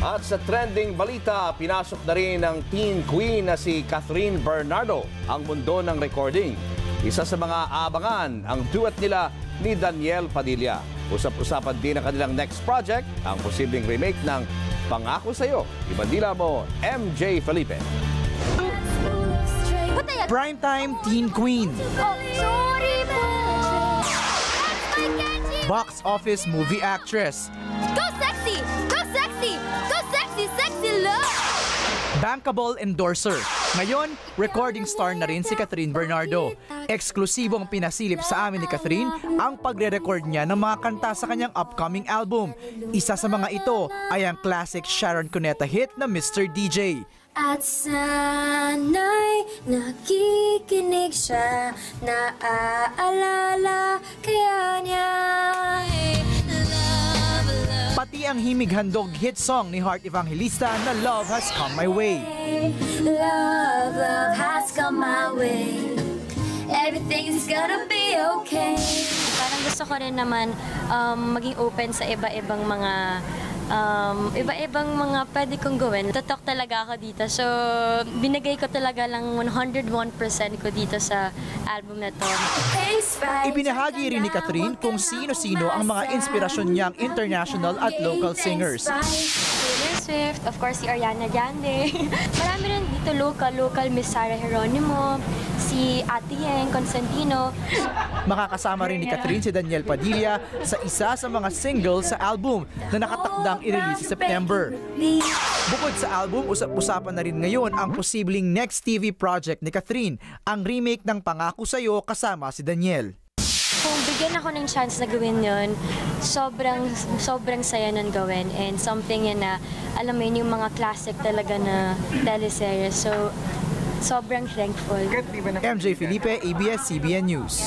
At sa trending balita, pinasok na rin ng teen queen na si Catherine Bernardo ang mundo ng recording. Isa sa mga abangan ang duet nila ni Daniel Padilla. Usap-usapan din ang kanilang next project, ang posibleng remake ng Pangako Sa'yo. Ibandila mo, MJ Felipe. Primetime teen queen. Oh, sorry po! Box office movie actress. Go sexy! Go sexy! Go sexy! Sexy love! Bankable endorser. Ngayon, recording star na rin si Catherine Bernardo. Eksklusibong pinasilip sa amin ni Catherine ang pagre-record niya ng mga kanta sa kanyang upcoming album. Isa sa mga ito ay ang classic Sharon Cuneta hit na Mr. DJ. At sana'y nakikinig siya, naaalala kaya niya love, love. Pati ang himig-handog hit song ni Heart Evangelista na Love Has Come My Way. Love, love has come my way. Everything's gonna be okay. Parang gusto ko rin naman maging open sa iba-ibang mga pwede kong gawin. Totok talaga ako dito. So, binigay ko talaga lang 101% ko dito sa album na to. Ibinahagi rin ni Catherine kung sino-sino ang mga inspirasyon niyang international at local singers. Taylor Swift, of course si Ariana Grande. Marami rin dito local, Miss Sarah Geronimo, si Ate Yeng Constantino. Makakasama rin ni Catherine si Daniel Padilla sa isa sa mga singles sa album na nakatakdang i-release sa September. Bukod sa album, usap-usapan na rin ngayon ang posibleng next TV project ni Catherine, ang remake ng Pangako Sa'yo kasama si Daniel. Kung bigyan ako ng chance na gawin yun, sobrang saya nun gawin. And something yun na, alam mo yun, yung mga classic talaga na teleserye. So, sobrang thankful. MJ Felipe, ABS-CBN News.